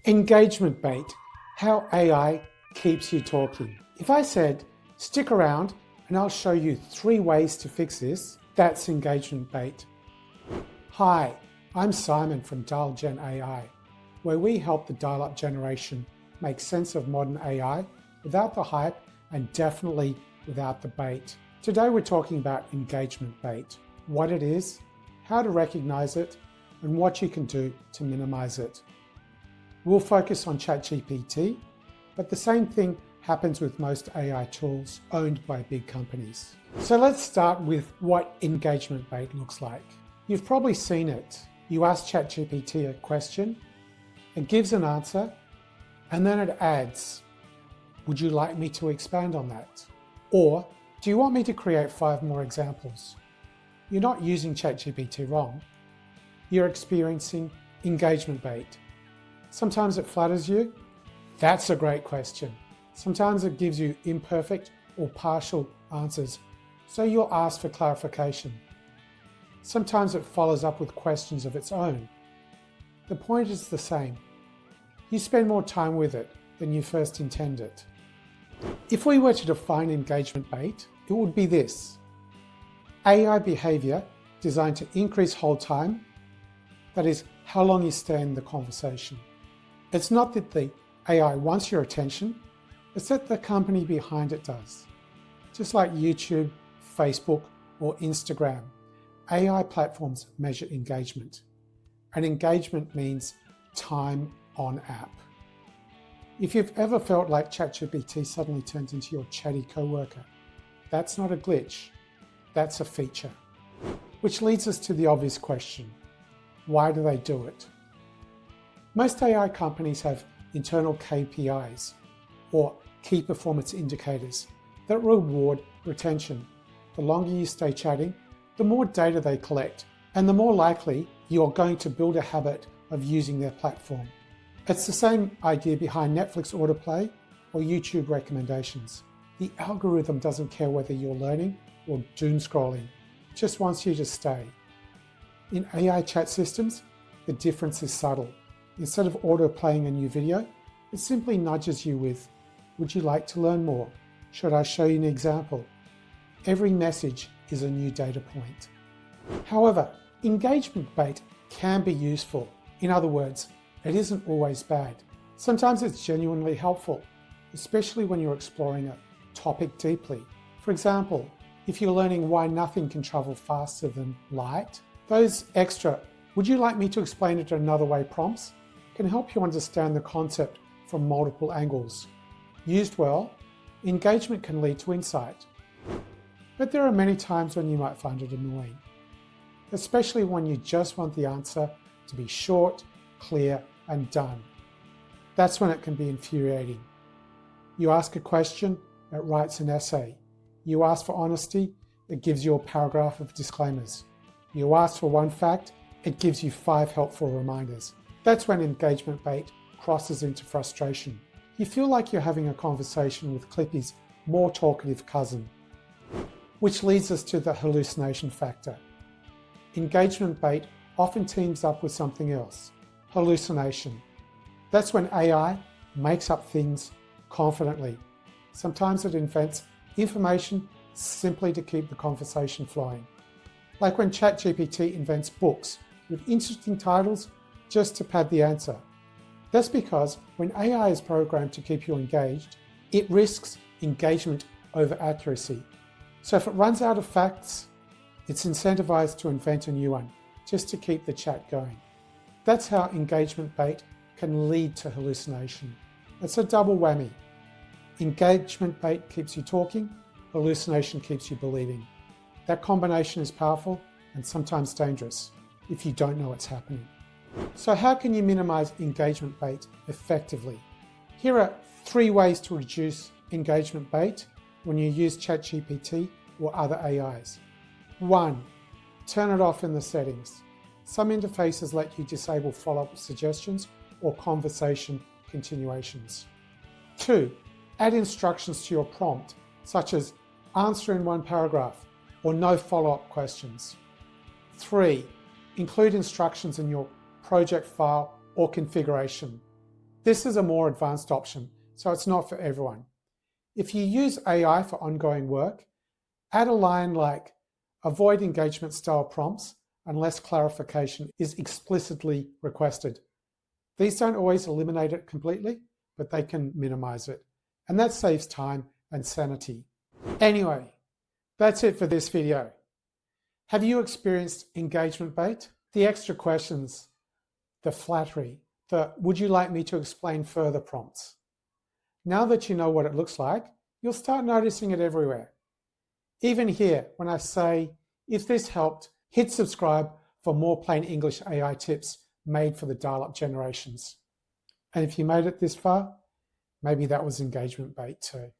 Engagement bait, how AI keeps you talking. If I said, stick around and I'll show you 3 ways to fix this, that's engagement bait. Hi, I'm Simon from DialGen AI, where we help the dial-up generation make sense of modern AI without the hype and definitely without the bait. Today we're talking about engagement bait, what it is, how to recognize it, and what you can do to minimize it. We'll focus on ChatGPT, but the same thing happens with most AI tools owned by big companies. So let's start with what engagement bait looks like. You've probably seen it. You ask ChatGPT a question, it gives an answer, and then it adds, would you like me to expand on that? Or, do you want me to create 5 more examples? You're not using ChatGPT wrong. You're experiencing engagement bait. Sometimes it flatters you. That's a great question. Sometimes it gives you imperfect or partial answers, so you'll ask for clarification. Sometimes it follows up with questions of its own. The point is the same. You spend more time with it than you first intended. If we were to define engagement bait, it would be this: AI behavior designed to increase hold time, that is, how long you stay in the conversation. It's not that the AI wants your attention, it's that the company behind it does. Just like YouTube, Facebook, or Instagram, AI platforms measure engagement. And engagement means time on app. If you've ever felt like ChatGPT suddenly turns into your chatty coworker, that's not a glitch, that's a feature. Which leads us to the obvious question: why do they do it? Most AI companies have internal KPIs, or key performance indicators, that reward retention. The longer you stay chatting, the more data they collect, and the more likely you're going to build a habit of using their platform. It's the same idea behind Netflix autoplay or YouTube recommendations. The algorithm doesn't care whether you're learning or doom scrolling, it just wants you to stay. In AI chat systems, the difference is subtle. Instead of auto-playing a new video, it simply nudges you with, would you like to learn more? Should I show you an example? Every message is a new data point. However, engagement bait can be useful. In other words, it isn't always bad. Sometimes it's genuinely helpful, especially when you're exploring a topic deeply. For example, if you're learning why nothing can travel faster than light, those extra, would you like me to explain it another way prompts can help you understand the concept from multiple angles. Used well, engagement can lead to insight. But there are many times when you might find it annoying, especially when you just want the answer to be short, clear, and done. That's when it can be infuriating. You ask a question, it writes an essay. You ask for honesty, it gives you a paragraph of disclaimers. You ask for one fact, it gives you 5 helpful reminders. That's when engagement bait crosses into frustration. You feel like you're having a conversation with Clippy's more talkative cousin. Which leads us to the hallucination factor. Engagement bait often teams up with something else: hallucination. That's when AI makes up things confidently. Sometimes it invents information simply to keep the conversation flowing. Like when ChatGPT invents books with interesting titles just to pad the answer. That's because when AI is programmed to keep you engaged, it risks engagement over accuracy. So if it runs out of facts, it's incentivized to invent a new one, just to keep the chat going. That's how engagement bait can lead to hallucination. It's a double whammy. Engagement bait keeps you talking, hallucination keeps you believing. That combination is powerful and sometimes dangerous if you don't know what's happening. So how can you minimize engagement bait effectively? Here are 3 ways to reduce engagement bait when you use ChatGPT or other AIs. 1. Turn it off in the settings. Some interfaces let you disable follow-up suggestions or conversation continuations. 2. Add instructions to your prompt, such as answer in 1 paragraph or no follow-up questions. 3. Include instructions in your project file or configuration. This is a more advanced option, so it's not for everyone. If you use AI for ongoing work, add a line like, avoid engagement style prompts unless clarification is explicitly requested. These don't always eliminate it completely, but they can minimize it. And that saves time and sanity. Anyway, that's it for this video. Have you experienced engagement bait? The extra questions, the flattery, the would you like me to explain further prompts? Now that you know what it looks like, you'll start noticing it everywhere. Even here, when I say, if this helped, hit subscribe for more plain English AI tips made for the dial-up generations. And if you made it this far, maybe that was engagement bait too.